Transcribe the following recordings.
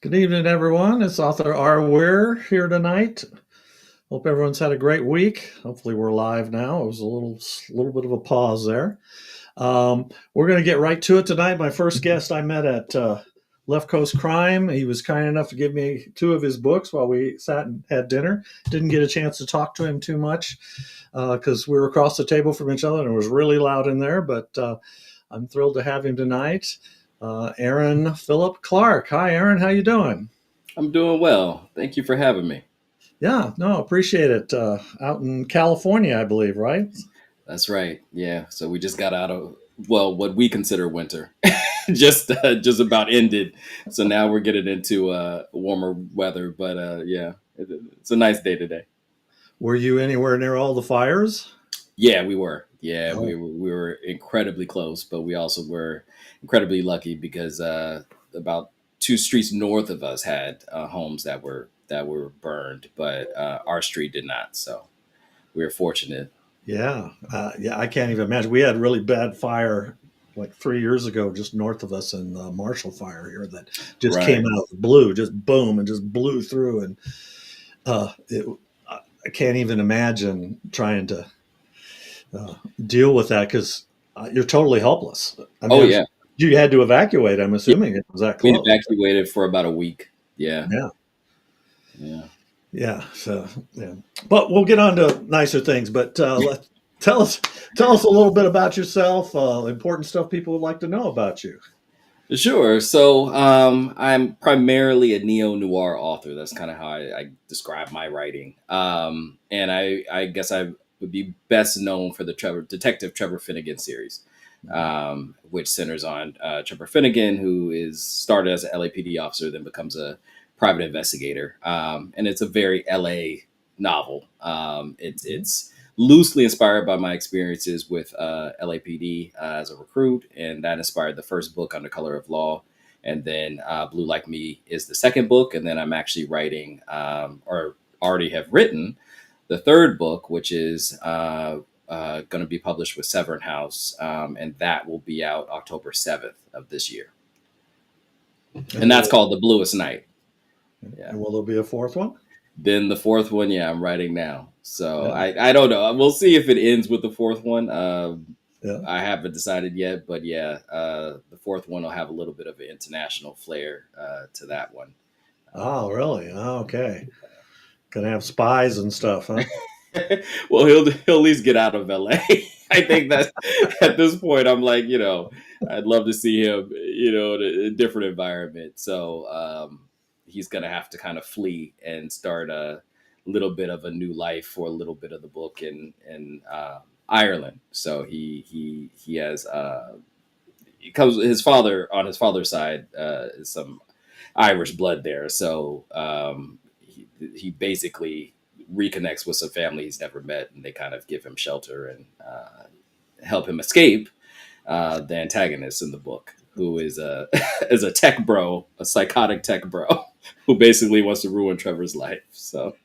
Good evening, everyone. It's author R. Weir here tonight. Hope everyone's had a great week. Hopefully, we're live now. It was a little bit of a pause there. We're going to get right to it tonight. My first guest I met at Left Coast Crime. He was kind enough to give me two of his books while we sat and had dinner. Didn't get a chance to talk to him too much because we were across the table from each other and it was really loud in there. But I'm thrilled to have him tonight. Aaron Philip Clark. Hi, Aaron. How you doing? I'm doing well. Thank you for having me. Yeah, no, appreciate it. Out in California, I believe, right? That's right. Yeah. So we just got out of what we consider winter, just about ended. So now we're getting into warmer weather. But yeah, it's a nice day today. Were you anywhere near all the fires? Yeah, we were. Yeah, Oh, we were incredibly close, but we also were incredibly lucky because about two streets north of us had homes that were burned, but our street did not. So we were fortunate. yeah, yeah. I can't even imagine. We had really bad fire like 3 years ago, just north of us, in the Marshall Fire here that just came Right. out of the blue, just boom, and just blew through. And it, I can't even imagine trying to uh, deal with that because you're totally helpless. I mean, Oh yeah. you had to evacuate. I'm assuming it was that We close. evacuated for about a week. Yeah, Yeah. yeah. Yeah, so yeah, but we'll get on to nicer things. But tell us tell us a little bit about yourself. Important stuff people would like to know about you. Sure. So I'm primarily a neo noir author. That's kind of how I describe my writing. And I guess I would be best known for the Detective Trevor Finnegan series, which centers on Trevor Finnegan, who is started as an LAPD officer, then becomes a private investigator. And it's a very LA novel. It's loosely inspired by my experiences with LAPD as a recruit, and that inspired the first book, Under Color of Law. And then Blue Like Me is the second book, and then I'm actually writing or already have written the third book, which is going to be published with Severn House, and that will be out October 7th of this year, And and that's will called The Bluest Night. Yeah. and will there be a fourth one? Then the fourth one, yeah, I'm writing now. So Yeah, I don't know. We'll see if it ends with the fourth one. yeah. I haven't decided yet, but yeah, the fourth one will have a little bit of an international flair to that one. Oh, really? Oh, okay. Gonna have spies and stuff, huh? Well, he'll at least get out of LA. I think that at this point, I'm like, I'd love to see him, in a different environment. So he's gonna have to kind of flee and start a little bit of a new life for a little bit of the book in Ireland. So he has he comes his father's side is some Irish blood there. So he basically reconnects with some family he's never met, and they kind of give him shelter and help him escape the antagonist in the book, who is a is a tech bro, a psychotic tech bro, who basically wants to ruin Trevor's life. So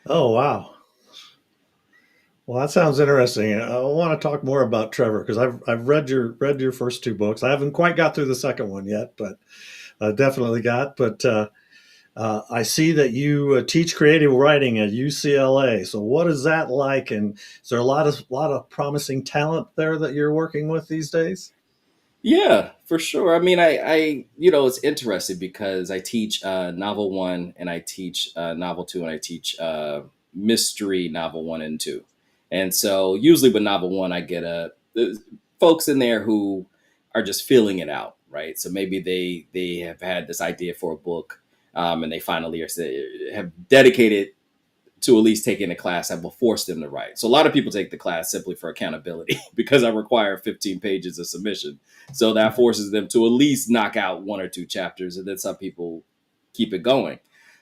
Oh, wow. Well, that sounds interesting. I want to talk more about Trevor because I've read your first two books. I haven't quite got through the second one yet, but definitely got. But I see that you teach creative writing at UCLA. So what is that like? And is there a lot of promising talent there that you're working with these days? yeah, for sure. I mean, it's interesting because I teach novel one and I teach novel two and I teach mystery novel one and two. And so usually with novel one, I get folks in there who are just feeling it out, right? So maybe they have had this idea for a book, and they finally have dedicated to at least taking a class that will force them to write. So a lot of people take the class simply for accountability because I require 15 pages of submission. So that forces them to at least knock out one or two chapters, and then some people keep it going.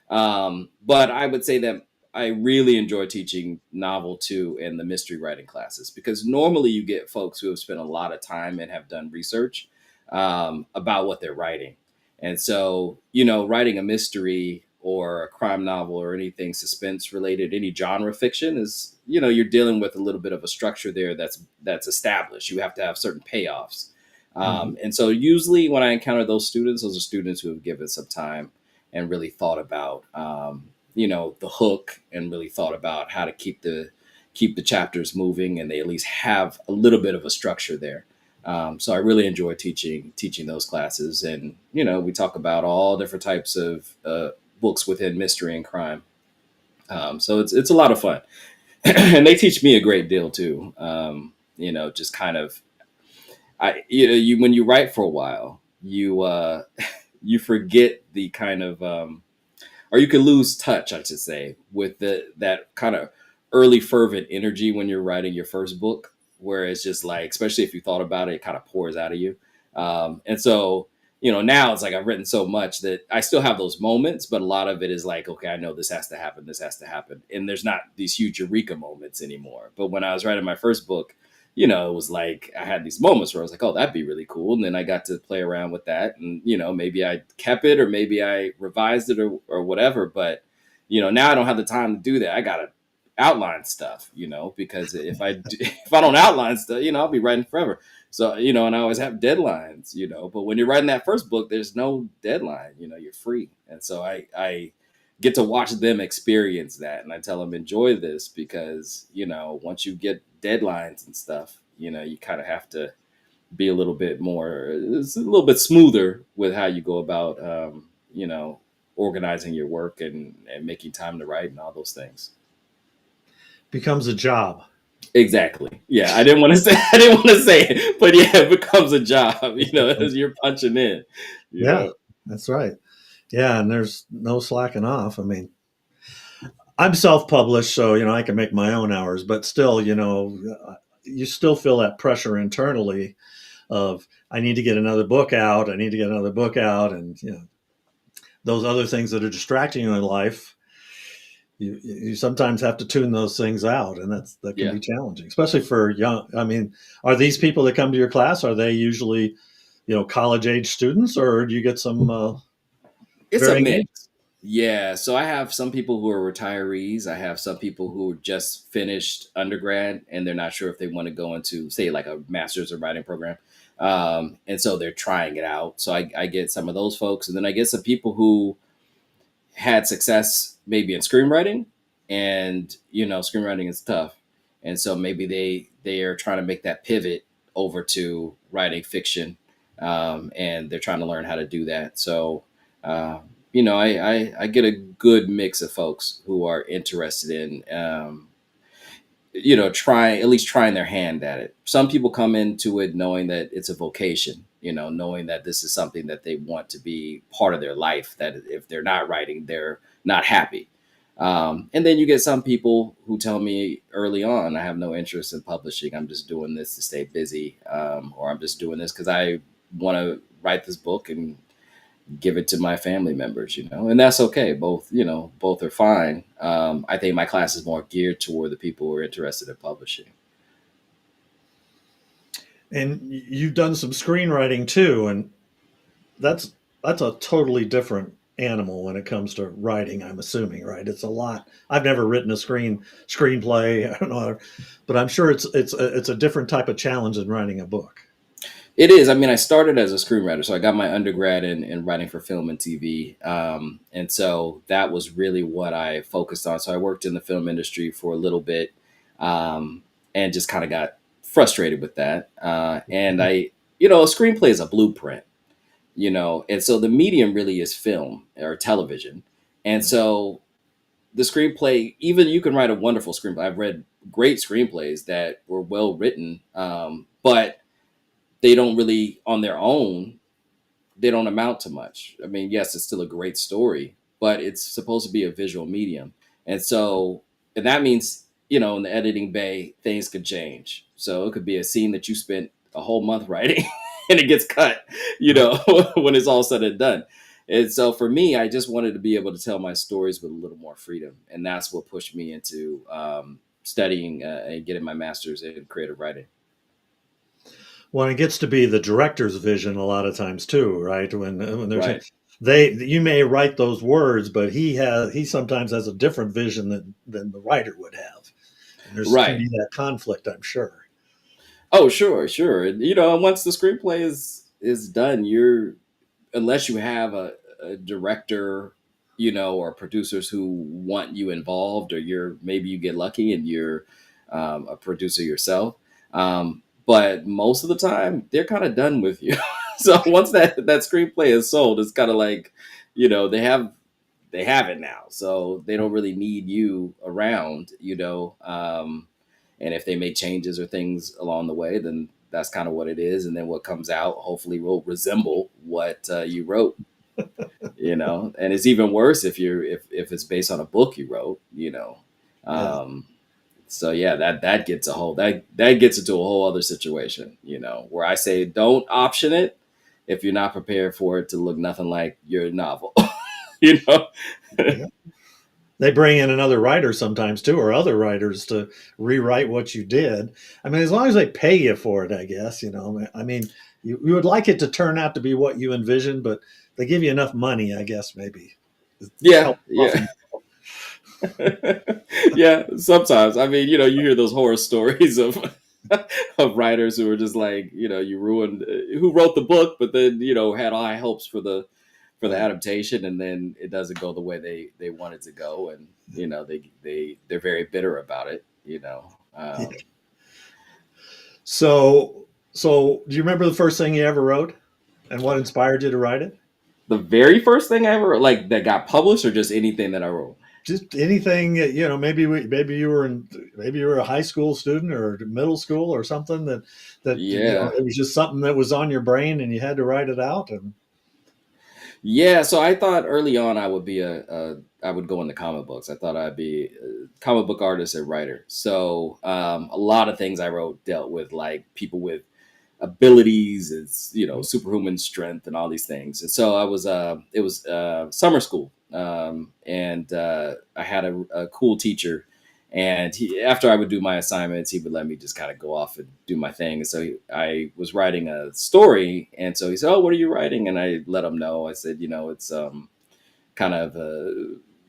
But I would say that I really enjoy teaching novel two and the mystery writing classes because normally you get folks who have spent a lot of time and have done research about what they're writing. And so, writing a mystery or a crime novel or anything suspense related, any genre fiction is, you're dealing with a little bit of a structure there that's established. You have to have certain payoffs. Mhm. And so usually when I encounter those are students who have given some time and really thought about, the hook, and really thought about how to keep the chapters moving, and they at least have a little bit of a structure there. So I really enjoy teaching those classes, and we talk about all different types of books within mystery and crime. So it's a lot of fun, and they teach me a great deal too. Just kind of, you when you write for a while, you forget the kind of, or you can lose touch, I should say, with that kind of early fervent energy when you're writing your first book, where it's just like, especially if you thought about it, it kind of pours out of you. And so, now it's like I've written so much that I still have those moments, but a lot of it is like, okay, I know this has to happen, this has to happen, and there's not these huge eureka moments anymore. But when I was writing my first book, it was like I had these moments where I was like, oh, that'd be really cool. And then I got to play around with that. And, maybe I kept it, or maybe I revised it, or whatever. But, now I don't have the time to do that. I got to outline stuff, because if I don't outline stuff, I'll be writing forever. So, and I always have deadlines, but when you're writing that first book, there's no deadline, you're free. And so I get to watch them experience that. And I tell them, enjoy this, because, once you get deadlines and stuff, you kind of have to be a little bit more, it's a little bit smoother with how you go about, organizing your work, and making time to write and all those things. Becomes a job. Exactly. Yeah. I didn't want to say it, but yeah, it becomes a job, as you're punching in, you Yeah, know? that's right. Yeah, and there's no slacking off. I mean, I'm self-published, so I can make my own hours, but still, you still feel that pressure internally of I need to get another book out. I need to get another book out, and those other things that are distracting you in life. You sometimes have to tune those things out, and that can Yeah. be challenging, especially for young. I mean, are these people that come to your class, are they usually, college age students, or do you get some It's a varying mix. age? Yeah. So I have some people who are retirees. I have some people who just finished undergrad, and they're not sure if they want to go into, say, like a master's of writing program. And so they're trying it out. So I get some of those folks. And then I get some people who had success maybe in screenwriting, and screenwriting is tough, and so maybe they are trying to make that pivot over to writing fiction, and they're trying to learn how to do that. So uh, I get a good mix of folks who are interested in, trying their hand at it. Some people come into it knowing that it's a vocation, knowing that this is something that they want to be part of their life, that if they're not writing, they're not happy. And then you get some people who tell me early on, I have no interest in publishing. I'm just doing this to stay busy, or I'm just doing this because I want to write this book and give it to my family members, and that's okay. Both are fine. I think my class is more geared toward the people who are interested in publishing. And you've done some screenwriting too, and that's that's a totally different animal when it comes to writing. I'm assuming, right? It's a lot. I've never written a screenplay. I don't know, but I'm sure it's a different type of challenge than writing a book. It is. I mean, I started as a screenwriter, so I got my undergrad in writing for film and TV, and so that was really what I focused on. So I worked in the film industry for a little bit, and just kind of got frustrated with that. And a screenplay is a blueprint, and so the medium really is film or television, and so the screenplay, even you can write a wonderful screenplay. I've read great screenplays that were well written, but they don't really, on their own, they don't amount to much. I mean, yes, it's still a great story, but it's supposed to be a visual medium. And so, and that means, in the editing bay, things could change. So it could be a scene that you spent a whole month writing and it gets cut, when it's all said and done. And so for me, I just wanted to be able to tell my stories with a little more freedom. And that's what pushed me into studying and getting my master's in creative writing. Well, it gets to be the director's vision a lot of times too, right? When there's Right. you may write those words, but he sometimes has a different vision than the writer would have, and there's can Right. be that conflict, I'm sure. Oh, sure, sure. And once the screenplay is done, you're, unless you have a director or producers who want you involved, or maybe you get lucky and you're a producer yourself. But most of the time, they're kind of done with you. So once that screenplay is sold, it's kind of like, they have it now, so they don't really need you around. And if they make changes or things along the way, then that's kind of what it is. And then what comes out hopefully will resemble what you wrote. And it's even worse if it's based on a book you wrote. Yeah. um so yeah, that gets that gets into a whole other situation, where I say don't option it if you're not prepared for it to look nothing like your novel. you know Yeah. They bring in another writer sometimes too, or other writers to rewrite what you did. I mean, as long as they pay you for it, I guess, I mean, you would like it to turn out to be what you envisioned, but they give you enough money, I guess, maybe. It yeah, helps yeah. often. Yeah, sometimes. I mean, you hear those horror stories of of writers who are just like, you ruined who wrote the book, but then had high hopes for the Right. adaptation, and then it doesn't go the way they wanted to go, and they're very bitter about it. Yeah. So do you remember the first thing you ever wrote and what inspired you to write it? The very first thing I ever like that got published, or just anything that I wrote. Just anything, maybe you were a high school student or middle school or something that Yeah. it was just something that was on your brain and you had to write it out. And Yeah, so I thought early on I would I would go into comic books. I thought I'd be a comic book artist and writer. So a lot of things I wrote dealt with like people with abilities, it's superhuman strength and all these things. And so it was summer school, and I had a cool teacher, and after I would do my assignments, he would let me just kind of go off and do my thing. And so I was writing a story, and so he said, "Oh, what are you writing?" And I let him know. I said, it's kind of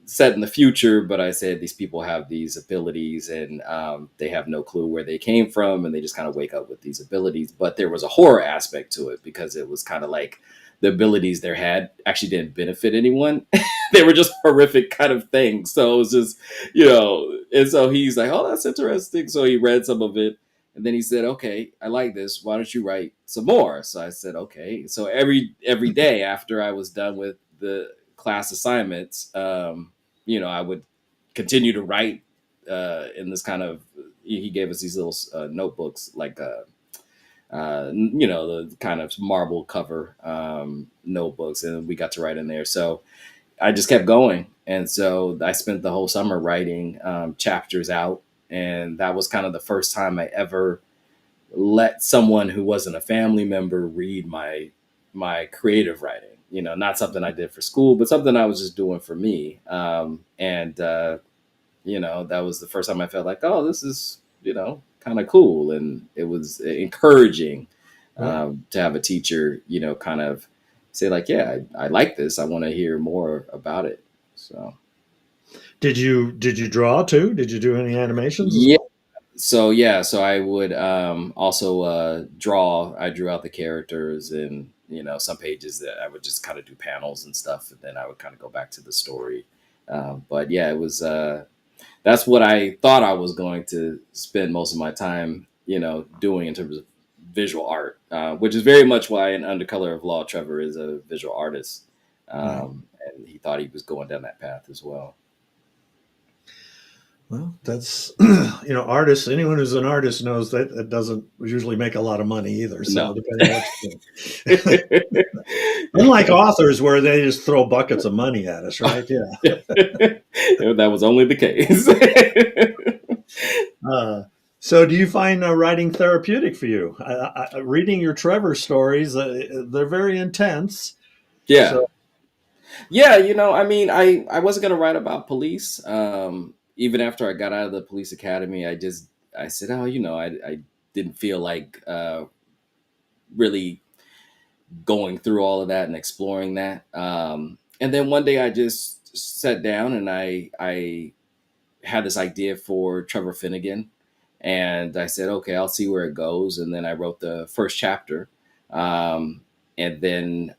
set in the future, but I said these people have these abilities, and they have no clue where they came from, and they just kind of wake up with these abilities. But there was a horror aspect to it, because it was kind of like the abilities they had actually didn't benefit anyone. They were just horrific kind of things. So it was just, and so he's like, "Oh, that's interesting." So he read some of it. And then he said, "Okay, I like this. Why don't you write some more?" So I said, "Okay." So every day after I was done with the class assignments, I would continue to write in this kind of. He gave us these little notebooks, like the kind of marble cover notebooks, and we got to write in there. So I just kept going, and so I spent the whole summer writing chapters out, and that was kind of the first time I ever let someone who wasn't a family member read my creative writing. Not something I did for school, but something I was just doing for me. And that was the first time I felt like, oh, this is kind of cool, and it was encouraging right. to have a teacher, kind of say like, yeah, I like this. I want to hear more about it. So Did you draw too? Did you do any animations as yeah. well? So I would also draw. I drew out the characters, and some pages that I would just kind of do panels and stuff, and then I would kind of go back to the story. But yeah, it was that's what I thought I was going to spend most of my time, doing in terms of visual art, which is very much why in Under Color of Law, Trevor is a visual artist, Right. and he thought he was going down that path as well. Well, that's artists. Anyone who's an artist knows that it doesn't usually make a lot of money either. So No. depending on what you do. Unlike authors, where they just throw buckets of money at us, right? Yeah. That was only the case. Uh, so, do you find writing therapeutic for you? Reading your Trevor stories, they're very intense. Yeah. So, Yeah, I mean, I wasn't gonna write about police. Even after I got out of the police academy, I said, oh, I didn't feel like really going through all of that and exploring that. And then one day I just sat down, and I had this idea for Trevor Finnegan, and I said, okay, I'll see where it goes. And then I wrote the first chapter, and then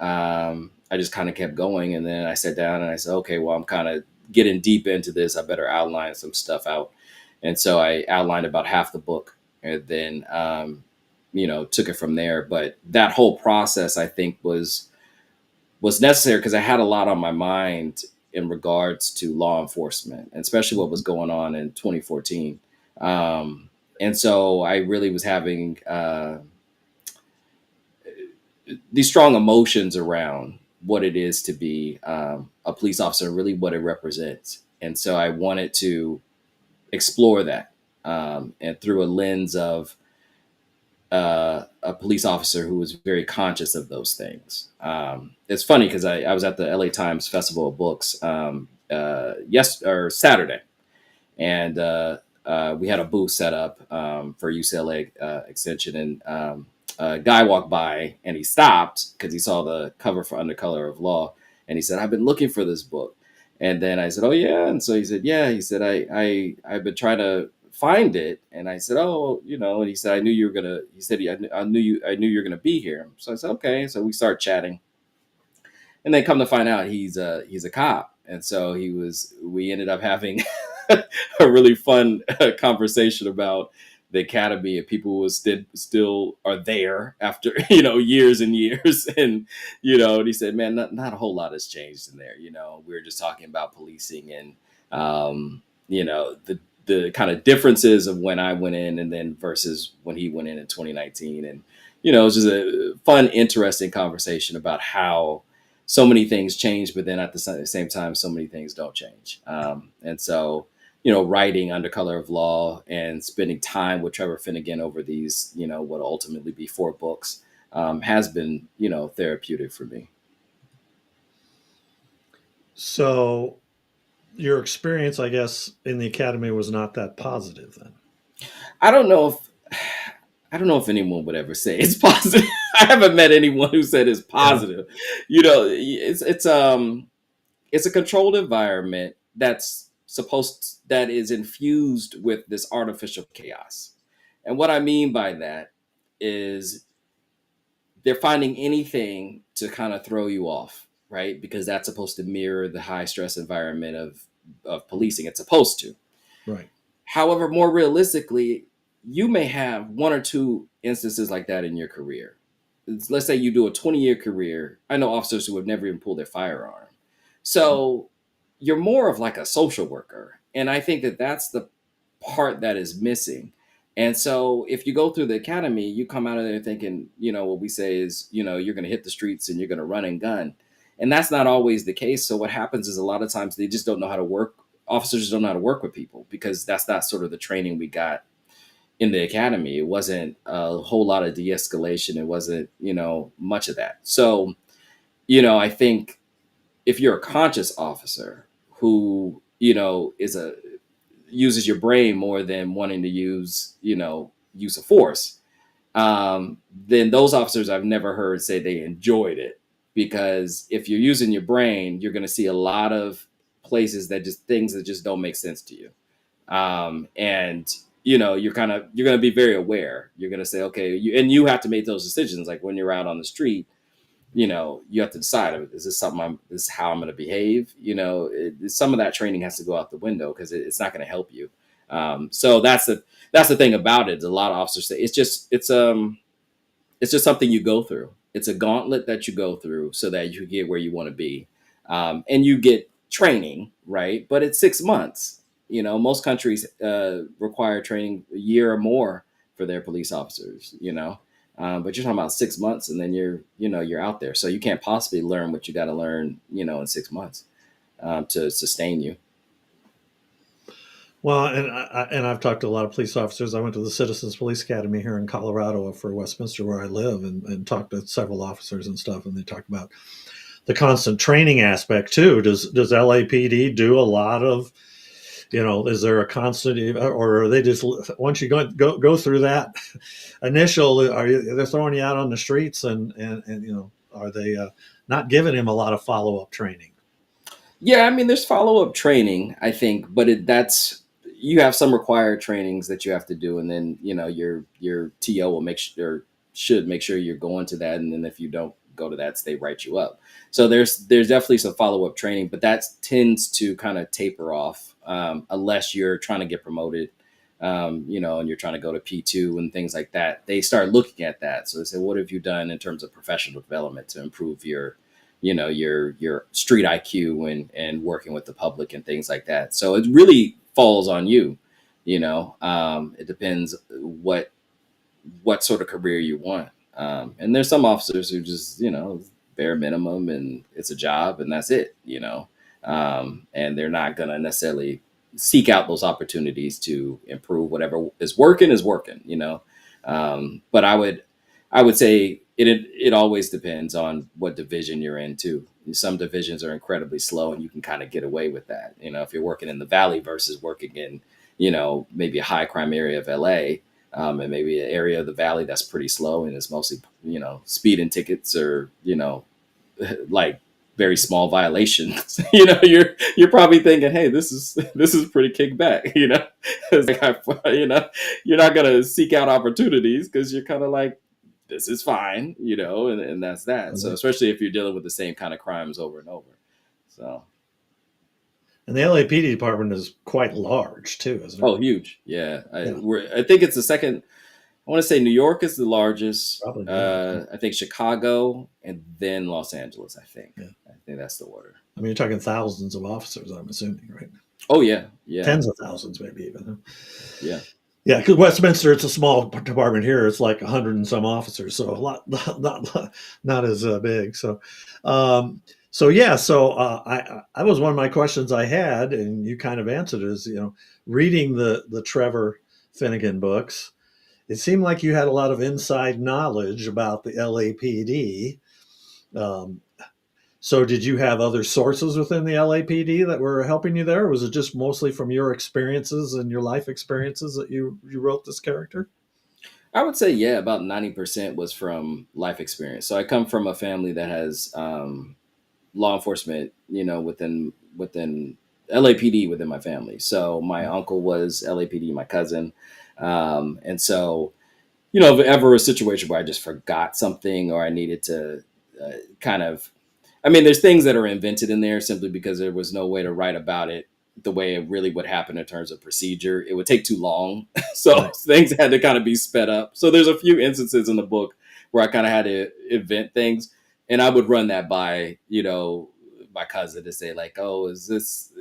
I just kind of kept going. And then I sat down and I said, okay, well, I'm kind of getting deep into this. I better outline some stuff out. And so I outlined about half the book, and then, took it from there. But that whole process, I think, was necessary because I had a lot on my mind in regards to law enforcement, and especially what was going on in 2014. Um, and so I really was having these strong emotions around what it is to be a police officer, and really what it represents. And so I wanted to explore that, and through a lens of a police officer who was very conscious of those things. It's funny because I was at the LA Times Festival of Books Saturday, and we had a booth set up for UCLA Extension, and a guy walked by and he stopped because he saw the cover for Under Color of Law, and he said, "I've been looking for this book." And then I said, "Oh yeah," and so he said, "Yeah." He said, I've been trying to find it," and I said, "Oh, and he said, "I knew you were gonna." He said, I knew you were gonna be here." So I said, "Okay." So we start chatting, and then come to find out he's a cop, and so we ended up having a really fun conversation about the academy and people who still are there after years and years. And he said, "Man, not a whole lot has changed in there. We were just talking about policing, and the kind of differences of when I went in and then versus when he went in 2019." And it was just a fun, interesting conversation about how so many things change, but then at the same time, so many things don't change. And so, writing Under Color of Law and spending time with Trevor Finnegan over these, what ultimately be 4 books, has been, therapeutic for me. So your experience, I guess, in the academy was not that positive then. I don't know if I don't know if anyone would ever say it's positive. I haven't met anyone who said it's Yeah. positive. It's a controlled environment that is infused with this artificial chaos. And what I mean by that is they're finding anything to kind of throw you off, right? Because that's supposed to mirror the high stress environment of policing. It's supposed to. Right. However, more realistically, you may have 1 or 2 instances like that in your career. Let's say you do a 20-year career. I know officers who have never even pulled their firearm. So you're more of like a social worker. And I think that that's the part that is missing. And so if you go through the academy, you come out of there thinking, what we say is, you're going to hit the streets and you're going to run and gun. And that's not always the case. So what happens is a lot of times they just don't know how to work. Officers don't know how to work with people because that's not sort of the training we got in the academy. It wasn't a whole lot of de-escalation. It wasn't, much of that. So, I think if you're a conscious officer who, uses your brain more than wanting to use of force, then those officers I've never heard say they enjoyed it. Because if you're using your brain, you're going to see a lot of places things that just don't make sense to you. And you're going to be very aware. You're going to say, okay, you have to make those decisions. Like when you're out on the street, you have to decide, is this is how I'm going to behave? Some of that training has to go out the window because it's not going to help you. So that's the thing about it. A lot of officers say it's just something you go through. It's a gauntlet that you go through so that you get where you want to be. And you get training, right? But it's 6 months. Most countries require training a year or more for their police officers, but you're talking about 6 months and then you're out there. So you can't possibly learn what you got to learn, in 6 months to sustain you. Well, and I've talked to a lot of police officers. I went to the Citizens Police Academy here in Colorado for Westminster, where I live, and talked to several officers and stuff. And they talked about the constant training aspect too. Does LAPD do a lot of, is there a constant, or are they just once you go through that initial, they're throwing you out on the streets and are they not giving him a lot of follow up training? Yeah, I mean, there's follow up training, I think, but you have some required trainings that you have to do, and then your TO will should make sure you're going to that, and then if you don't go to that state, write you up. So there's definitely some follow-up training, but that tends to kind of taper off, unless you're trying to get promoted, and you're trying to go to P2 and things like that. They start looking at that. So they say, what have you done in terms of professional development to improve your street IQ and working with the public and things like that. So it really falls on you. It depends what sort of career you want. And there's some officers who just, bare minimum and it's a job and that's it, and they're not going to necessarily seek out those opportunities to improve. Whatever is working. But I would say it always depends on what division you're in too. Some divisions are incredibly slow and you can kind of get away with that. If you're working in the Valley versus working in, maybe a high crime area of LA, and maybe an area of the Valley that's pretty slow and it's mostly, speeding tickets or, like very small violations. You're probably thinking, hey, this is pretty kickback. It's like, you're not gonna seek out opportunities because you're kind of like, this is fine, and that's that. So especially if you're dealing with the same kind of crimes over and over. So. And the LAPD department is quite large too, isn't it? Oh, huge. Yeah. I think it's the second. I want to say New York is the largest. Probably, yeah. I think Chicago and then Los Angeles, I think. Yeah. I think that's the order. I mean, you're talking thousands of officers, I'm assuming, right? Oh, yeah. Yeah. Tens of thousands, maybe even. Yeah. Yeah, because Westminster, it's a small department here. It's like 100 and some officers, so a lot, not as big. So, I was one of my questions I had, and you kind of answered it, is, reading the Trevor Finnegan books, it seemed like you had a lot of inside knowledge about the LAPD. So did you have other sources within the LAPD that were helping you there? Or was it just mostly from your experiences and your life experiences that you wrote this character? I would say, yeah, about 90% was from life experience. So I come from a family that has law enforcement, within LAPD within my family. So my uncle was LAPD, my cousin. And so, if ever a situation where I just forgot something or I needed to there's things that are invented in there simply because there was no way to write about it the way it really would happen in terms of procedure. It would take too long. So Right. Things had to kind of be sped up. So there's a few instances in the book where I kind of had to invent things, and I would run that by, my cousin to say like, oh, is this,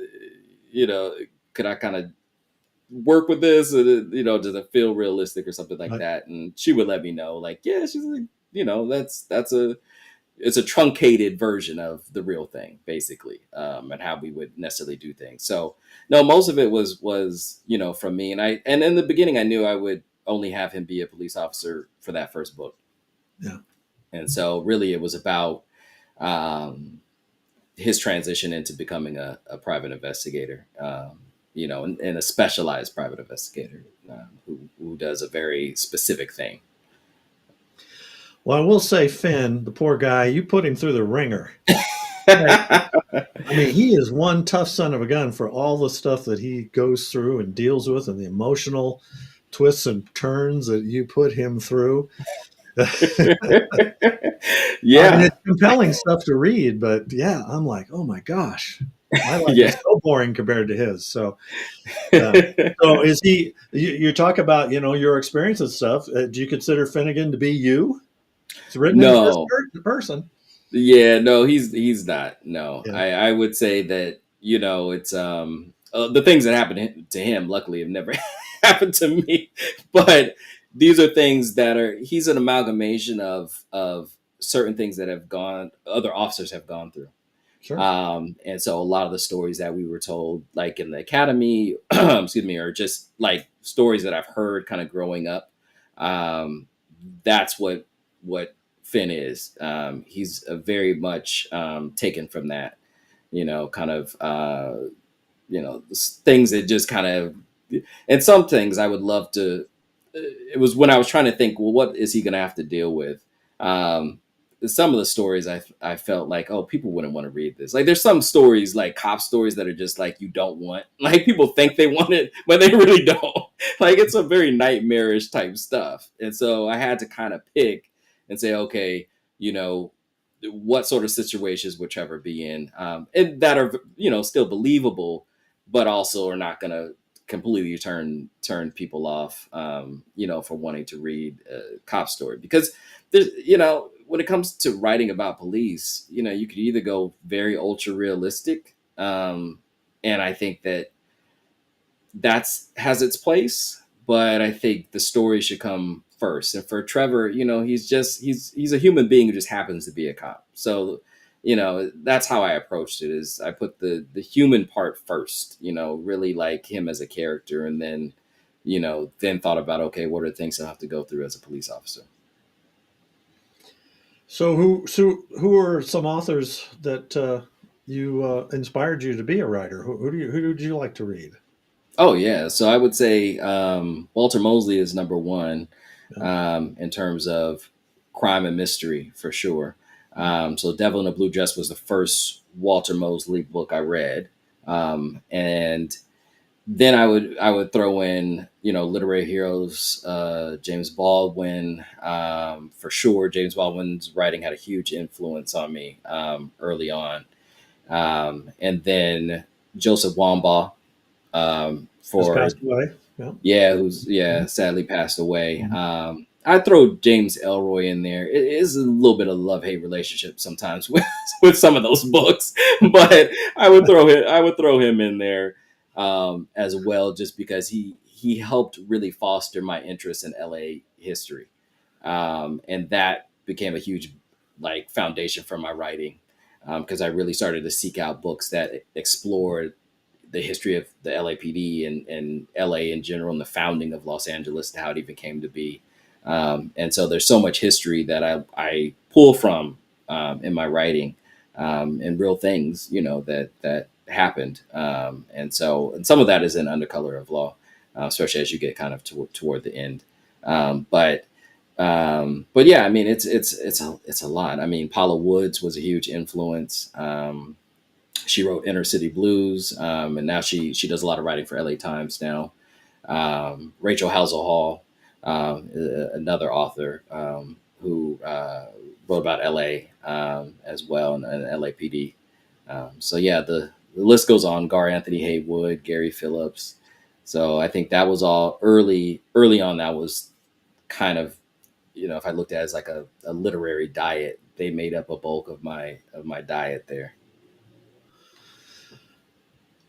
could I kind of work with this? Or, does it feel realistic or something like Right. that? And she would let me know like, yeah, she's like, it's a truncated version of the real thing, basically, and how we would necessarily do things. So no, most of it was, from me. And in the beginning, I knew I would only have him be a police officer for that first book. Yeah. And so really it was about his transition into becoming a private investigator, and a specialized private investigator who does a very specific thing. Well, I will say, Finn, the poor guy, you put him through the ringer. I mean, he is one tough son of a gun for all the stuff that he goes through and deals with and the emotional twists and turns that you put him through. Yeah. I mean, it's compelling stuff to read, but yeah, I'm like, oh my gosh, my life is so boring compared to his. So is he, you talk about, your experience and stuff. Do you consider Finnegan to be you? It's written in No. first person. Yeah, no, he's not. No, Yeah. I would say that, it's the things that happened to him, luckily, have never happened to me. But these are things that he's an amalgamation of certain things that other officers have gone through. Sure. And so a lot of the stories that we were told, like in the academy, excuse me, are just like stories that I've heard kind of growing up. That's what Finn is. He's very much taken from that, things that just kind of, and some things I would love to, it was when I was trying to think, well, what is he going to have to deal with? Some of the stories I felt like, oh, people wouldn't want to read this. Like there's some stories, like cop stories, that are just like, you don't want, like people think they want it, but they really don't. Like it's a very nightmarish type stuff. And so I had to kind of pick and say, okay, what sort of situations would Trevor be in, and that are, still believable, but also are not going to completely turn people off, for wanting to read a cop story. Because there's, when it comes to writing about police, you could either go very ultra realistic, and I think that that's has its place, but I think the story should come first. And for Trevor, he's a human being who just happens to be a cop. So, that's how I approached it. Is I put the human part first, really like him as a character, and then thought about, okay, what are the things I have to go through as a police officer. So who are some authors that you inspired you to be a writer? Who did you like to read? Oh yeah, so I would say Walter Mosley is number one, Yeah. in terms of crime and mystery for sure. So Devil in a Blue Dress was the first Walter Mosley book I read, and then I would throw in, literary heroes, James Baldwin, for sure. James Baldwin's writing had a huge influence on me, early on, and then Joseph Wambaugh, Has for, passed away. Yeah. yeah, who's, sadly passed away. I throw James Elroy in there. It is a little bit of love hate relationship sometimes with some of those books, but I would throw him in there, as well, just because he helped really foster my interest in LA history, and that became a huge, like, foundation for my writing, because I really started to seek out books that explored the history of the LAPD and LA in general, and the founding of Los Angeles and how it even came to be. And so there's so much history that I pull from, in my writing, and real things, that happened. And some of that is in Undercolor of Law, especially as you get kind of toward the end. But yeah, I mean, it's a lot. I mean, Paula Woods was a huge influence. She wrote Inner City Blues, and now she does a lot of writing for LA Times now. Rachel Housel Hall, another author, who wrote about LA, as well, and LAPD. So yeah, the list goes on. Gar Anthony Haywood, Gary Phillips. So I think that was all early on. That was kind of, if I looked at it as like a literary diet, they made up a bulk of my diet there.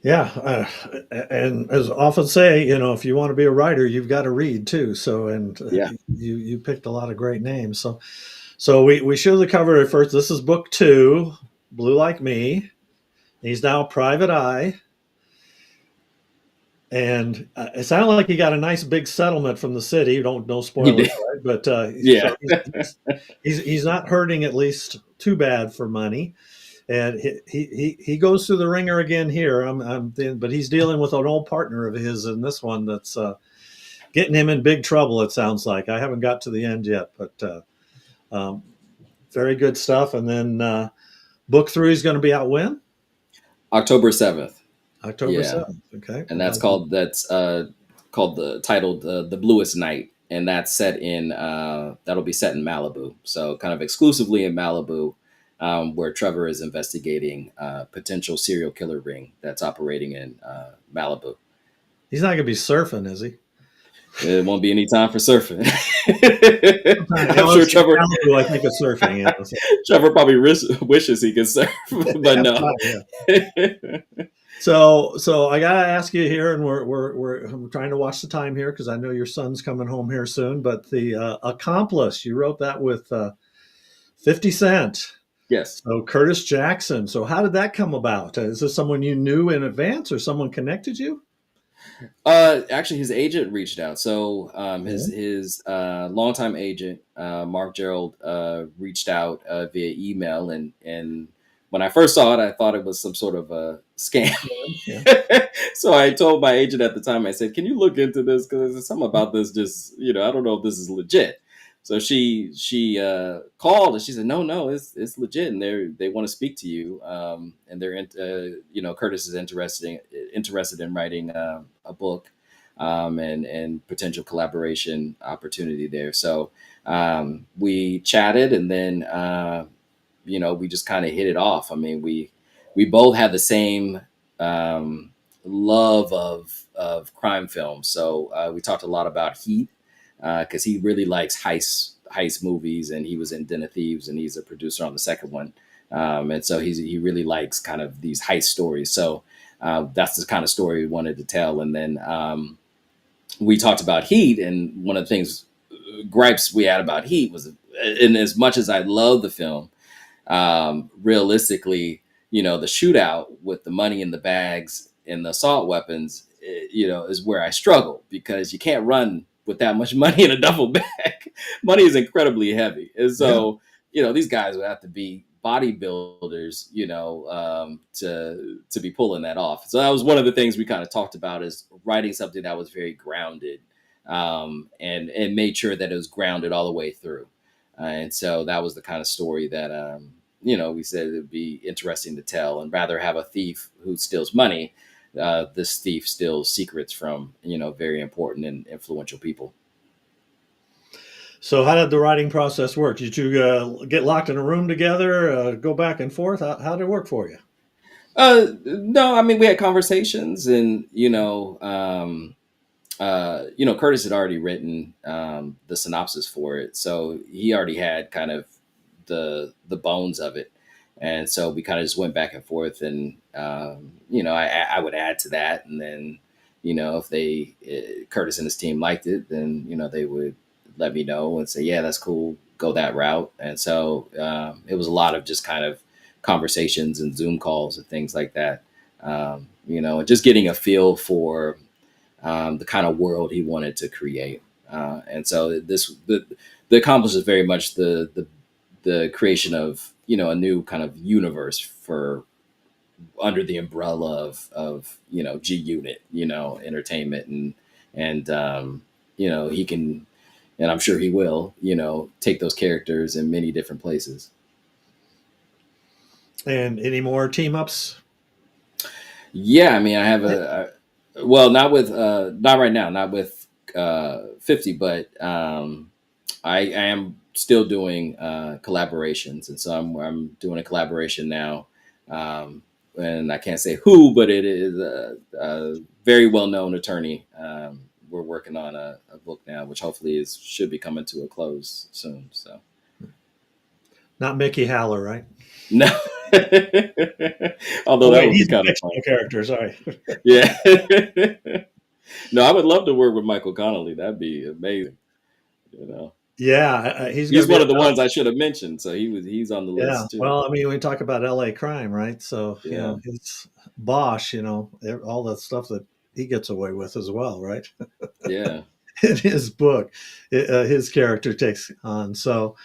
Yeah, and as I often say, if you want to be a writer, you've got to read too. So, and Yeah. you picked a lot of great names. So we show the cover at first. This is book two, Blue Like Me. He's now Private Eye, and it sounded like he got a nice big settlement from the city. Don't no He did. spoilers, right? But Yeah. so he's not hurting, at least too bad for money. And he goes through the ringer again here. But he's dealing with an old partner of his in this one that's getting him in big trouble. It sounds like I haven't got to the end yet, but um, very good stuff. And then book three is going to be out when? October 7th. October Yeah. 7th. Okay. And that's called the titled, The Bluest Night, and that'll be set in Malibu. So kind of exclusively in Malibu, where Trevor is investigating a potential serial killer ring that's operating in, Malibu. He's not going to be surfing, is he? It won't be any time for surfing. Sometimes, I'm sure let's see, Trevor Malibu, I think of surfing. So, Trevor probably wishes he could surf, but yeah, no. yeah. So I gotta ask you here, and I'm trying to watch the time here because I know your son's coming home here soon. But the Accomplice, you wrote that with 50 Cent. Yes. So Curtis Jackson. So how did that come about? Is this someone you knew in advance, or someone connected you? Actually, his agent reached out. So, Yeah. his longtime agent, Mark Gerald, reached out, via email, and when I first saw it, I thought it was some sort of a scam. Yeah. So I told my agent at the time, I said, "Can you look into this? Because there's something about this. Just, I don't know if this is legit." So she called, and she said, "No, no, it's legit, and they want to speak to you. And Curtis is interested in writing, a book, and potential collaboration opportunity there." So, we chatted, and then, we just kind of hit it off. I mean, we both had the same um, love of crime films. So we talked a lot about Heat because he really likes heist movies, and he was in Den of Thieves, and he's a producer on the second one. And so he really likes kind of these heist stories. So that's the kind of story we wanted to tell. And then we talked about Heat, and one of the things gripes we had about Heat was, and as much as I love the film, realistically, the shootout with the money in the bags and the assault weapons, is where I struggle, because you can't run with that much money in a duffel bag. Money is incredibly heavy. And Yeah. so, these guys would have to be bodybuilders, to be pulling that off. So that was one of the things we kind of talked about, is writing something that was very grounded, and made sure that it was grounded all the way through. And so that was the kind of story that, we said it would be interesting to tell, and rather have a thief who steals money. This thief steals secrets from, very important and influential people. So how did the writing process work? Did you get locked in a room together, go back and forth? How did it work for you? No, I mean, we had conversations, and, Curtis had already written the synopsis for it, so he already had kind of the bones of it, and so we kind of just went back and forth, and I would add to that, and then if Curtis and his team liked it, then they would let me know and say, yeah, that's cool, go that route. And so it was a lot of just kind of conversations and Zoom calls and things like that, and just getting a feel for the kind of world he wanted to create. And so the accomplish is very much the creation of, a new kind of universe for under the umbrella of G Unit, entertainment, and he can, and I'm sure he will, take those characters in many different places. And any more team ups? Yeah, I mean, I have well, not with not right now, not with 50, but I am still doing collaborations, and so I'm doing a collaboration now, and I can't say who, but it is a very well known attorney. We're working on a book now, which hopefully should be coming to a close soon. So Not Mickey Haller, right? no, although Oh that wait, would be he's a kind of fun. fictional character. Sorry. Yeah. No, I would love to work with Michael Connolly. That'd be amazing. You know, Yeah, he's going he's to be one at of the ones I should have mentioned. So he's on the Yeah. list too. Well, I mean, we talk about LA crime, right? So, Yeah. it's Bosch, all the stuff that he gets away with as well, right? Yeah. In his book, his character takes on. So,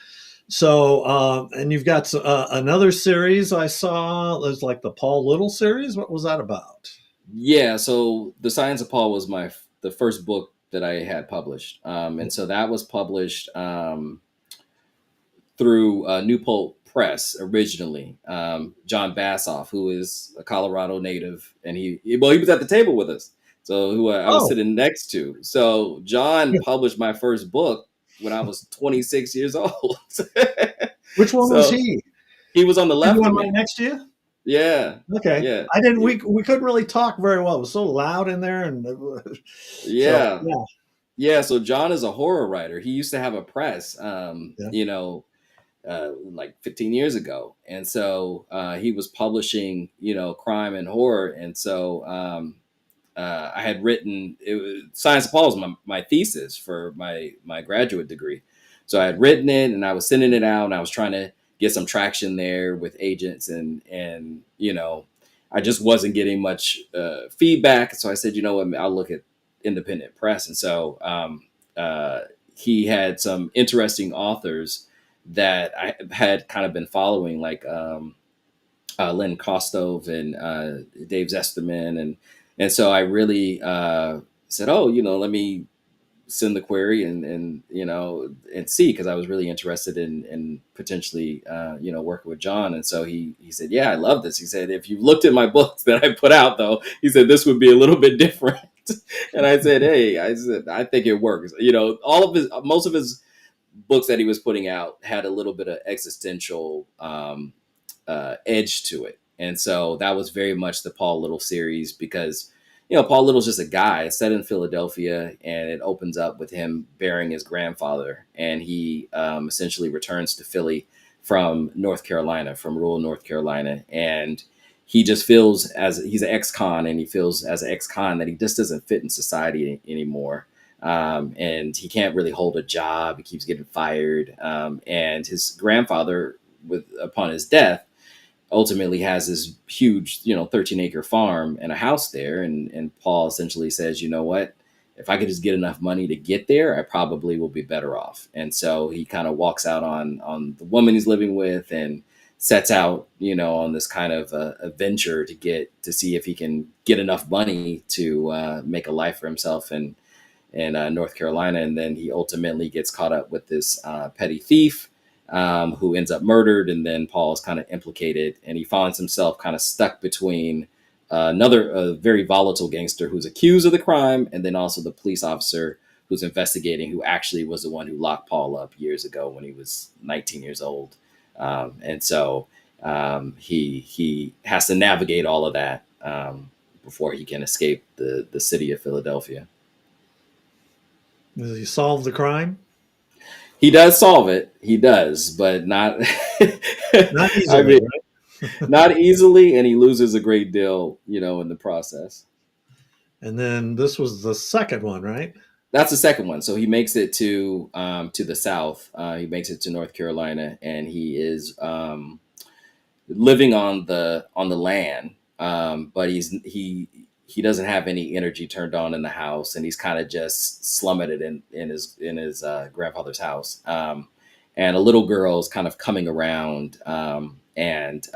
and you've got another series I saw. There's like the Paul Little series. What was that about? Yeah. So The Science of Paul was the first book that I had published. And so that was published through Newport Press originally. John Bassoff, who is a Colorado native, and he was at the table with us. So who I was Oh, sitting next to. So John published my first book when I was 26 years old. which one was So he? he was on the He the left of one right me. next to you? Yeah. Okay. Yeah. I didn't. We couldn't really talk very well. It was so loud in there, and so Yeah. yeah, Yeah. So John is a horror writer. He used to have a press, yeah. like 15 years ago. And so he was publishing, crime and horror. And so I had written, Science of Paul was my thesis for my graduate degree. So I had written it, and I was sending it out, and I was trying to get some traction there with agents, and I just wasn't getting much feedback. So I said, you know what, I'll look at independent press. And so he had some interesting authors that I had kind of been following, like Len Kostov and Dave Zesterman, and so I really said, oh, let me send the query and see, because I was really interested in potentially working with John. And so he said, yeah, I love this. He said, if you looked at my books that I put out, though, he said this would be a little bit different. And I said, hey, I think it works. Most of his books that he was putting out had a little bit of existential edge to it. And so that was very much the Paul Little series because, Paul Little's just a guy. It's set in Philadelphia, and it opens up with him burying his grandfather. And he essentially returns to Philly from North Carolina, from rural North Carolina. And he just feels, as he's an ex-con, and he feels as an ex-con that he just doesn't fit in society anymore. And he can't really hold a job. He keeps getting fired. And his grandfather, upon his death, ultimately has this huge, 13-acre farm and a house there. And Paul essentially says, you know what, if I could just get enough money to get there, I probably will be better off. And so he kind of walks out on the woman he's living with and sets out, on this kind of a venture to see if he can get enough money to make a life for himself in North Carolina. And then he ultimately gets caught up with this petty thief who ends up murdered. And then Paul is kind of implicated, and he finds himself kind of stuck between another very volatile gangster who's accused of the crime, and then also the police officer who's investigating, who actually was the one who locked Paul up years ago when he was 19 years old. And so he has to navigate all of that before he can escape the city of Philadelphia. Does he solve the crime? He does solve it. He does, but not Not easily, right? not easily, and he loses a great deal, in the process. And then this was the second one, right? That's the second one. So he makes it to the South. He makes it to North Carolina, and he is living on the land. But he doesn't have any energy turned on in the house, and he's kind of just slumming it in his grandfather's house. And a little girl is kind of coming around, and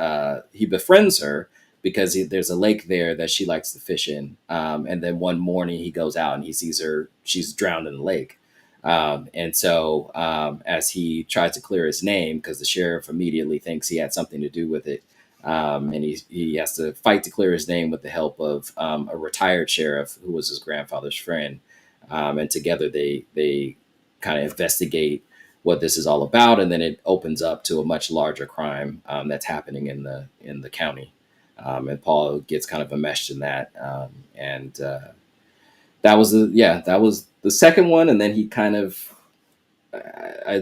he befriends her because there's a lake there that she likes to fish in. And then one morning he goes out and he sees her; she's drowned in the lake. And so as he tries to clear his name, because the sheriff immediately thinks he had something to do with it, and he has to fight to clear his name with the help of a retired sheriff who was his grandfather's friend. And together they kind of investigate what this is all about, and then it opens up to a much larger crime that's happening in the county. And Paul gets kind of enmeshed in that, and that was the second one. And then he kind of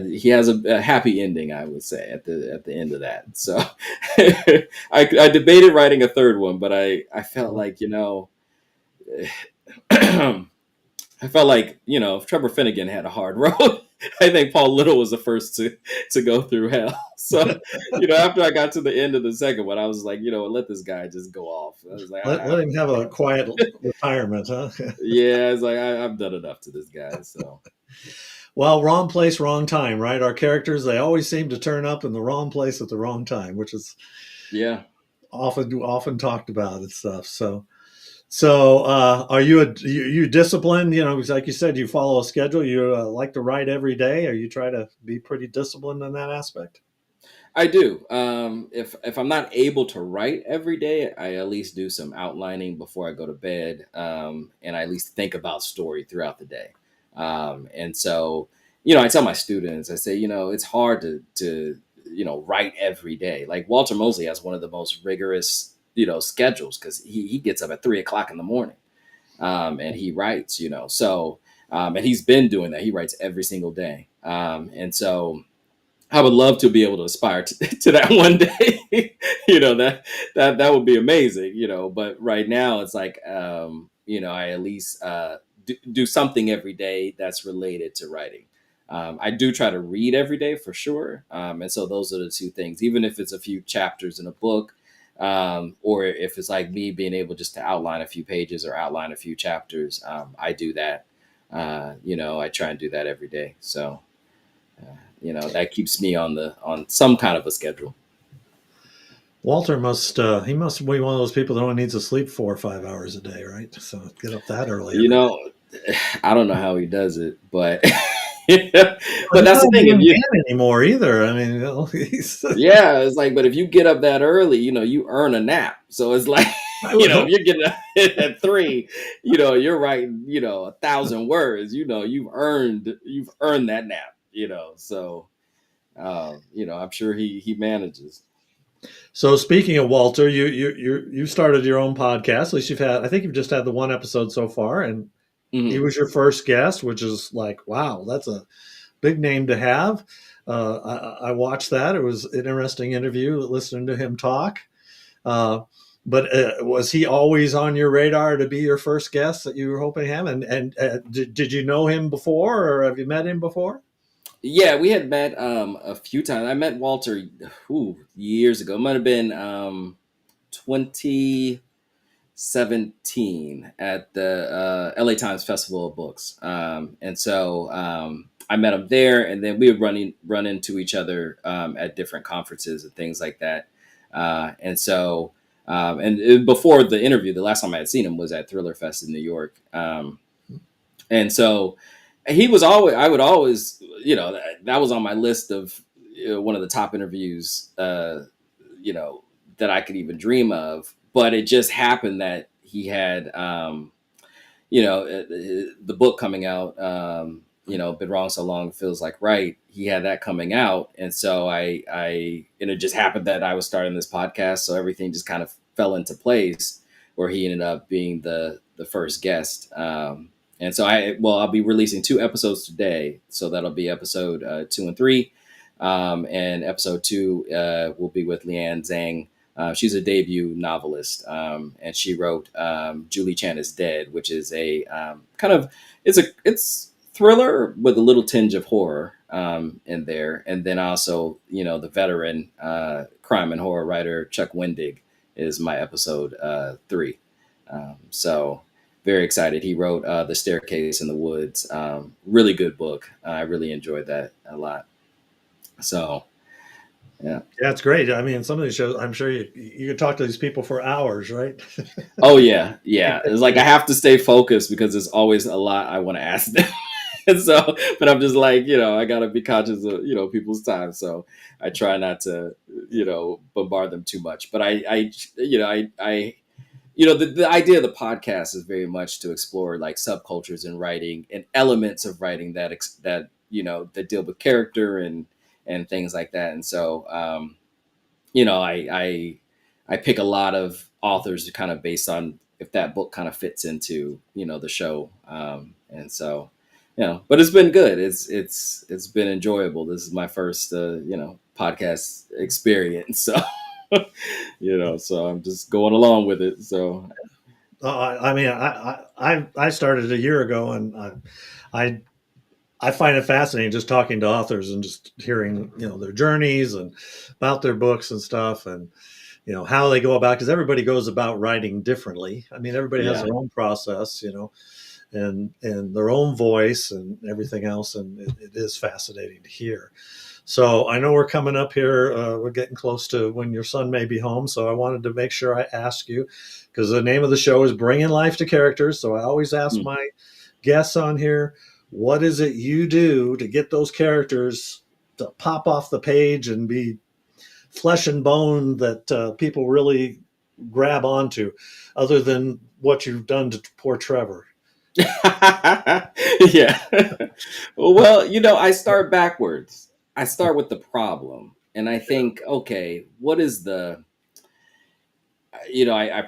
he has a happy ending, I would say, at the end of that. So I debated writing a third one, but I felt like I felt like, if Trevor Finnegan had a hard road, I think Paul Little was the first to go through hell. So, after I got to the end of the second one, I was like, let this guy just go off. I was like, Let him have a quiet retirement, huh? yeah, it's like I've done enough to this guy. So, Well, wrong place, wrong time, right? Our characters, they always seem to turn up in the wrong place at the wrong time, which is yeah. often talked about and stuff. So, are you disciplined? Like you said, you follow a schedule. You like to write every day, or you try to be pretty disciplined in that aspect? I do. If I'm not able to write every day, I at least do some outlining before I go to bed, and I at least think about story throughout the day. And so, I tell my students, I say, it's hard to write every day. Like Walter Mosley has one of the most rigorous schedules because he gets up at 3 o'clock in the morning, and he writes. So and he's been doing that. He writes every single day, and so I would love to be able to aspire to that one day. That would be amazing. But right now it's like I at least do something every day that's related to writing. I do try to read every day for sure, and so those are the two things. Even if it's a few chapters in a book, or if it's like me being able just to outline a few pages or outline a few chapters, I do that. I try and do that every day. So that keeps me on some kind of a schedule. Walter must be one of those people that only needs to sleep 4 or 5 hours a day, right? So get up that early You every day. know, I don't know how he does it, but Well, but he's that's the not a thing. If young you man anymore either. I mean, he's, Yeah, it's like, but if you get up that early, you earn a nap. So it's like, I would if hope. you're getting up at 3, you're writing, 1,000 words. You've earned that nap. So I'm sure he manages. So speaking of Walter, you started your own podcast. At least you've had. I think you've just had the one episode so far, and he Hmm. was your first guest, which is like, wow, that's a big name to have. I watched that. It was an interesting interview listening to him talk. Uh, but was he always on your radar to be your first guest that you were hoping to have? And did you know him before, or have you met him before? Yeah, we had met a few times. I met Walter years ago. It might have been 2017 at the LA Times Festival of Books. And so I met him there, and then we would run into each other at different conferences and things like that. And so, and before the interview, the last time I had seen him was at Thriller Fest in New York. And so he was always, I would always, that was on my list of one of the top interviews, you know, that I could even dream of. But it just happened that he had, the book coming out, Been Wrong So Long Feels Like Right. He had that coming out. And so and it just happened that I was starting this podcast. So everything just kind of fell into place where he ended up being the first guest. And so I'll be releasing 2 episodes today. So that'll be episode 2 and 3. And episode 2 will be with Leanne Zhang. She's a debut novelist, and she wrote Julie Chan is Dead, which is a it's thriller with a little tinge of horror in there. And then also, the veteran crime and horror writer Chuck Wendig is my episode 3. So very excited. He wrote The Staircase in the Woods. Really good book. I really enjoyed that a lot. So, yeah. Yeah, it's great. I mean, some of these shows, I'm sure you could talk to these people for hours, right? Oh yeah, yeah. It's like I have to stay focused because there's always a lot I want to ask them. And so, but I'm just like, I gotta be conscious of, people's time. So I try not to, bombard them too much. But the idea of the podcast is very much to explore like subcultures in writing and elements of writing that deal with character and things like that. And so, I pick a lot of authors kind of based on if that book kind of fits into the show, and so but it's been good. It's been enjoyable. This is my first podcast experience, so so I'm just going along with it. So I mean, I started a year ago, and I I find it fascinating just talking to authors and just hearing, their journeys and about their books and stuff, and how they go about, because everybody goes about writing differently. I mean, everybody has yeah. their own process, and their own voice and everything else, and it is fascinating to hear. So I know we're coming up here. We're getting close to when your son may be home. So I wanted to make sure I ask you, because the name of the show is Bringing Life to Characters. So I always ask Hmm. my guests on here, what is it you do to get those characters to pop off the page and be flesh and bone that people really grab onto, other than what you've done to poor Trevor? Yeah. Well, I start backwards. I start with the problem. And I think, okay, what is I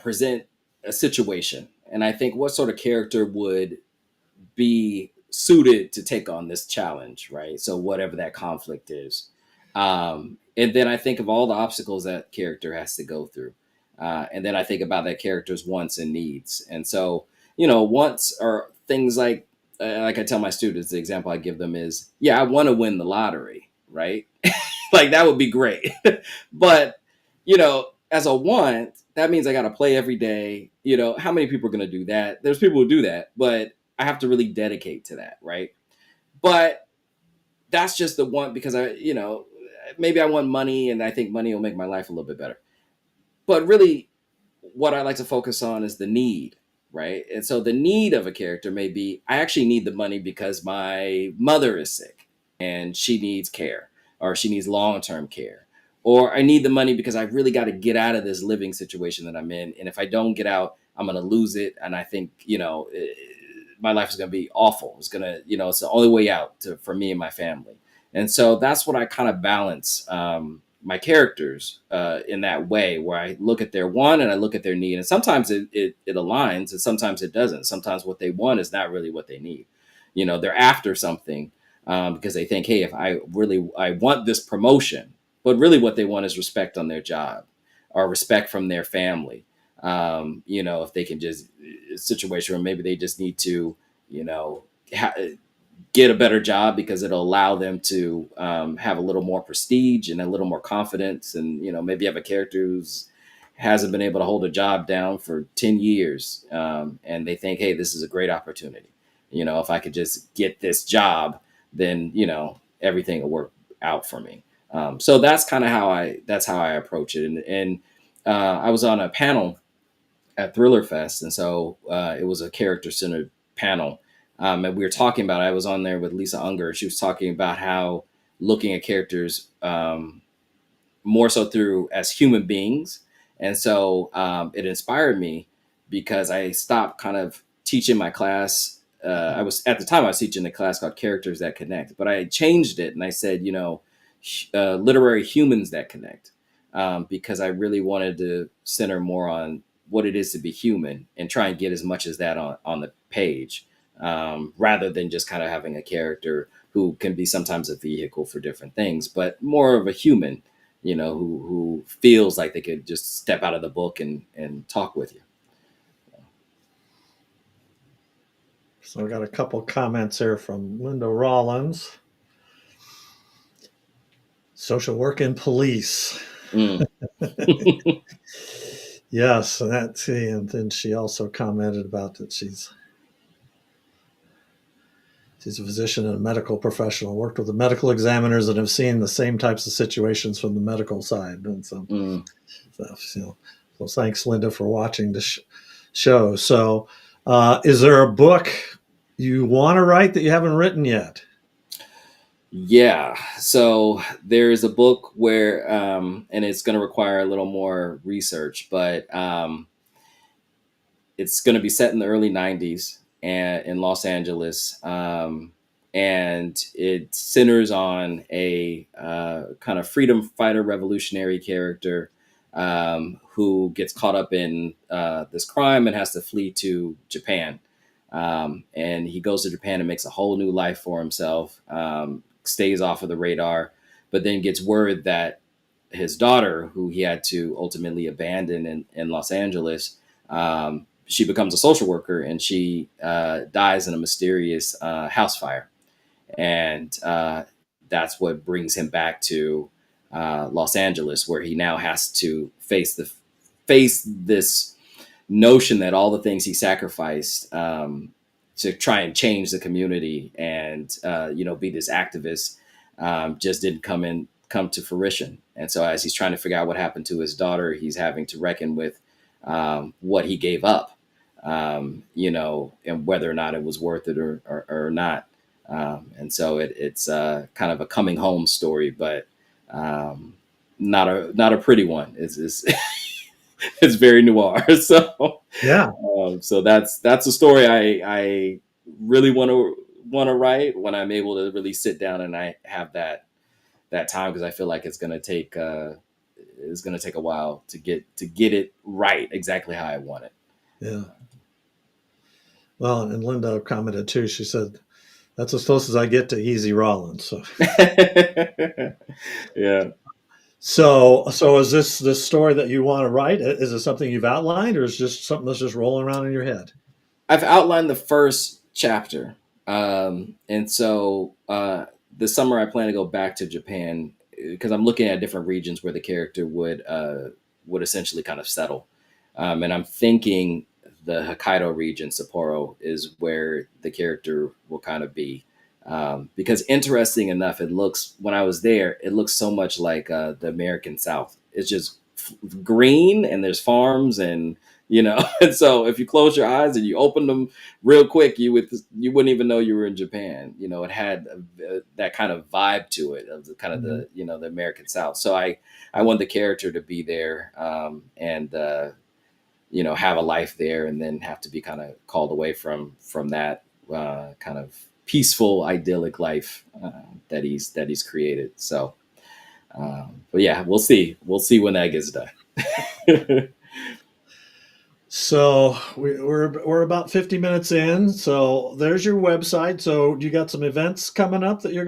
present a situation, and I think what sort of character would be suited to take on this challenge, right? So whatever that conflict is. And then I think of all the obstacles that character has to go through. And then I think about that character's wants and needs. And so, wants are things like I tell my students, the example I give them is, yeah, I want to win the lottery, right? Like that would be great. But, as a want, that means I got to play every day. How many people are going to do that? There's people who do that, but I have to really dedicate to that, right? But that's just the want because maybe I want money and I think money will make my life a little bit better. But really, what I like to focus on is the need, right? And so the need of a character may be I actually need the money because my mother is sick and she needs care, or she needs long term care. Or I need the money because I really got to get out of this living situation that I'm in. And if I don't get out, I'm going to lose it. And I think, my life is going to be awful. It's going to, it's the only way out for me and my family. And so that's what I kind of balance my characters in that way, where I look at their want and I look at their need. And sometimes it aligns and sometimes it doesn't. Sometimes what they want is not really what they need. They're after something because they think, hey, if I want this promotion, but really what they want is respect on their job or respect from their family. If they can just a situation where maybe they just need to, you know, ha- get a better job because it'll allow them to have a little more prestige and a little more confidence. And, maybe you have a character who's hasn't been able to hold a job down for 10 years. And they think, hey, this is a great opportunity. If I could just get this job, then, everything will work out for me. So that's how I approach it. And I was on a panel at Thriller Fest, and so it was a character centered panel, and we were talking about. I was on there with Lisa Unger. She was talking about how looking at characters more so through as human beings, and so it inspired me because I stopped kind of teaching my class. I was at the time I was teaching a class called Characters That Connect, but I changed it and I said, literary humans that connect, because I really wanted to center more on what it is to be human and try and get as much as that on the page, rather than just kind of having a character who can be sometimes a vehicle for different things, but more of a human, who feels like they could just step out of the book and talk with you. So I got a couple comments here from Linda Rollins. Social work and police. Mm. Yes, and then she also commented about that she's a physician and a medical professional, worked with the medical examiners and have seen the same types of situations from the medical side. And Mm. so thanks, Linda, for watching the show. So, is there a book you want to write that you haven't written yet? Yeah. So there's a book where, and it's going to require a little more research, but it's going to be set in the early 90s and in Los Angeles. And it centers on a kind of freedom fighter revolutionary character who gets caught up in this crime and has to flee to Japan. And he goes to Japan and makes a whole new life for himself, stays off of the radar, but then gets word that his daughter, who he had to ultimately abandon in Los Angeles, she becomes a social worker and she dies in a mysterious house fire. And that's what brings him back to Los Angeles, where he now has to face this notion that all the things he sacrificed to try and change the community and be this activist just didn't come to fruition. And so as he's trying to figure out what happened to his daughter, he's having to reckon with what he gave up, and whether or not it was worth it or not. And so it's kind of a coming home story, but not a pretty one. It's it's very noir. So Yeah. so that's a story I really want to write when I'm able to really sit down and I have that time, because I feel like it's going to take a while to get it right exactly how I want it. Yeah. Well, and Linda commented too. She said, "That's as close as I get to Easy Rollins." So, Yeah. so is this story that you want to write? Is it something you've outlined, or is it just something that's just rolling around in your head? I've outlined the first chapter, and so this summer I plan to go back to Japan because I'm looking at different regions where the character would essentially kind of settle, and I'm thinking the Hokkaido region, Sapporo, is where the character will kind of be. Because interesting enough, it looks when I was there, it looks so much like the American South. It's just green and there's farms and and so if you close your eyes and you open them real quick, you wouldn't even know you were in Japan. It had that kind of vibe to it of the kind of Mhm. the American South. So I want the character to be there, and have a life there and then have to be kind of called away from that kind of peaceful, idyllic life that he's created. So, but yeah, we'll see. We'll see when that gets done. So we're about 50 minutes in. So there's your website. So you got some events coming up that you're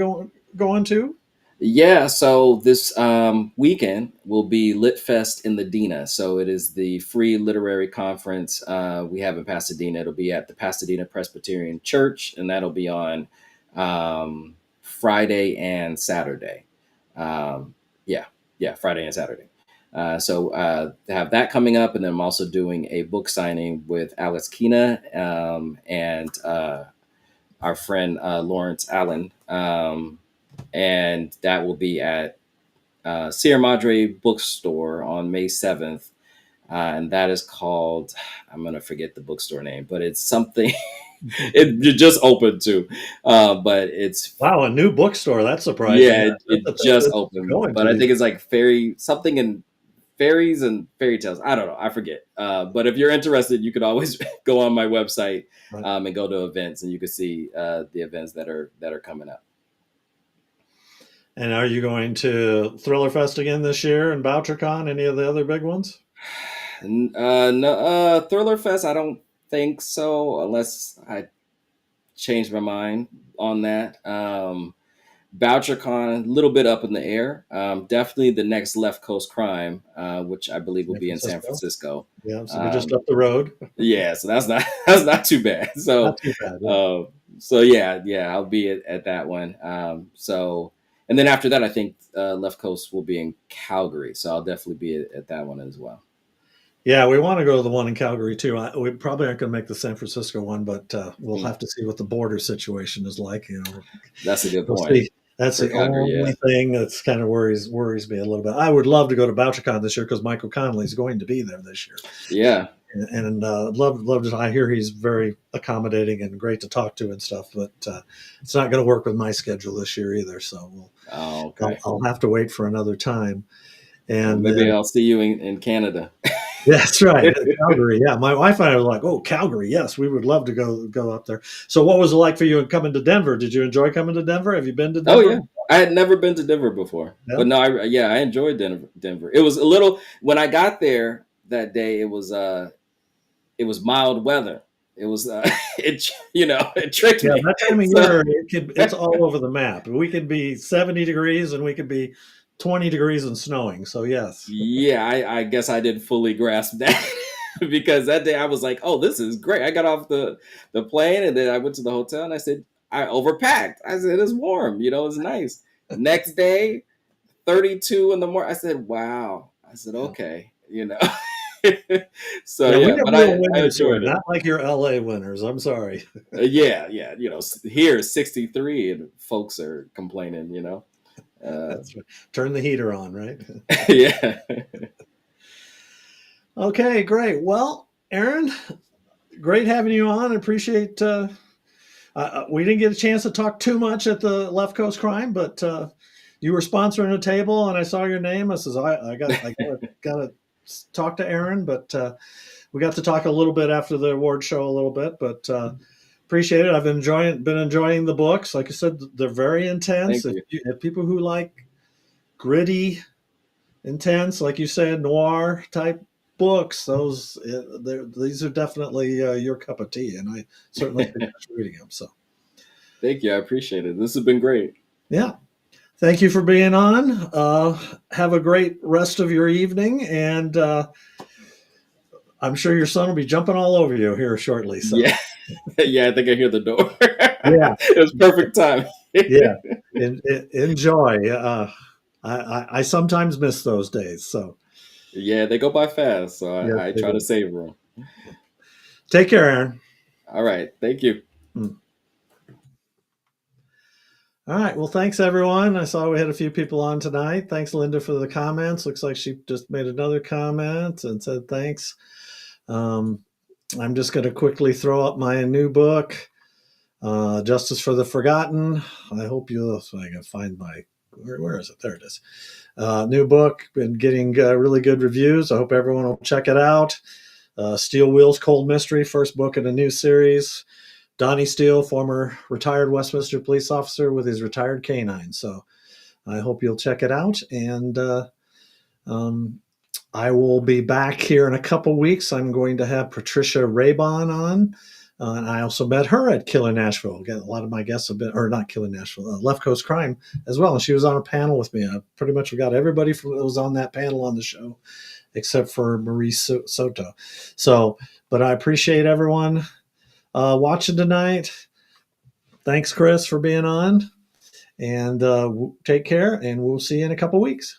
going to? Yeah, so this weekend will be Lit Fest in Ladina. So it is the free literary conference we have in Pasadena. It'll be at the Pasadena Presbyterian Church, and that'll be on Friday and Saturday. Um, yeah, yeah, Friday and Saturday. So they have that coming up, and then I'm also doing a book signing with Alex Kina and our friend Lawrence Allen. And that will be at Sierra Madre Bookstore on May 7th. And that is called, I'm going to forget the bookstore name, but it's something, it just opened too. But it's, Wow, a new bookstore. That's surprising. yeah, it just That's opened. going But to I these. think it's like something in fairies and fairy tales. I don't know. I forget. But if you're interested, you could always go on my website Right. and go to events, and you can see the events that are coming up. And are you going to Thriller Fest again this year and BoucherCon? Any of the other big ones? No, Thriller Fest. I don't think so, unless I change my mind on that. BoucherCon, a little bit up in the air. Definitely the next Left Coast Crime, which I believe will San be in San Francisco? Francisco. Yeah, so we're just up the road. Yeah, so that's not that's not too bad. Not too bad. Yeah. So yeah, I'll be at that one. So and then after that, I think Left Coast will be in Calgary, so I'll definitely be at that one as well. Yeah, we want to go to the one in Calgary too. We probably aren't going to make the San Francisco one, but we'll have to see what the border situation is like. That's a good We'll point. see. That's For the Calgary, only thing that's kind of worries me a little bit. I would love to go to BoucherCon this year because Michael Connelly is going to be there this year, yeah. and love to. I hear he's very accommodating and great to talk to and stuff. But it's not going to work with my schedule this year either. So Oh, okay. I'll have to wait for another time. Well, And maybe I'll see you in Canada. that's right, Calgary. Yeah, my wife and I were like, "Oh, Calgary! Yes, we would love to go up there." So, what was it like for you coming to Denver? Did you enjoy coming to Denver? Have you been to Oh Denver? yeah, I had never been to Denver before, Yeah. but no, I enjoyed Denver. It was a little when I got there that day. It was mild weather. It was it tricked Yeah, me. that time of So year, it's all over the map. We could be 70 degrees and we could be 20 degrees and snowing. So, yes. yeah, I guess I didn't fully grasp that because that day I was like, oh, this is great. I got off the plane and then I went to the hotel and I said I overpacked. I said it's warm, it's nice. Next day, 32 in the morning. I said, wow. I said, Yeah. okay, So Yeah, we yeah, got but real I winters here, enjoyed it. not like your LA winters. I'm sorry. Yeah, here it's 63 and folks are complaining. That's right. Turn the heater on, right? Yeah. Okay, great. Well, Aaron, great having you on. I appreciate. We didn't get a chance to talk too much at the Left Coast Crime, but you were sponsoring a table, and I saw your name. I says, I got to talk to Aaron, but we got to talk a little bit after the award show, a little bit, but appreciate it. I've been enjoying the books. Like I said, they're very intense. Thank you. If people who like gritty, intense, like you said, noir type books, these are definitely your cup of tea, and I certainly suggest reading them. So, Thank you. I appreciate it. This has been great. yeah, thank you for being on. Have a great rest of your evening, and I'm sure your son will be jumping all over you here shortly. So, Yeah. Yeah, I think I hear the door. yeah, It was perfect time. yeah, enjoy. I sometimes miss those days. So, Yeah, they go by fast, so yes, I they try to do. savor them. Take care, Aaron. All right. Thank you. Mm. All right. Well, thanks everyone. I saw we had a few people on tonight. Thanks, Linda, for the comments. Looks like she just made another comment and said thanks. I'm just going to quickly throw up my new book, Justice for the Forgotten. I hope so I can find where is it? There it is. New book, been getting really good reviews. I hope everyone will check it out. Steel Wheels Cold Mystery, first book in a new series. Donnie Steele, former retired Westminster police officer with his retired canine. So I hope you'll check it out. And um, I will be back here in a couple weeks. I'm going to have Patricia Raybon on. And I also met her at Killer Nashville. Again, a lot of my guests have been, or not Killer Nashville, Left Coast Crime as well. And she was on a panel with me. I pretty much got everybody that was on that panel on the show, except for Marie Soto. So, but I appreciate everyone watching tonight. Thanks, Chris, for being on. And take care, and we'll see you in a couple weeks.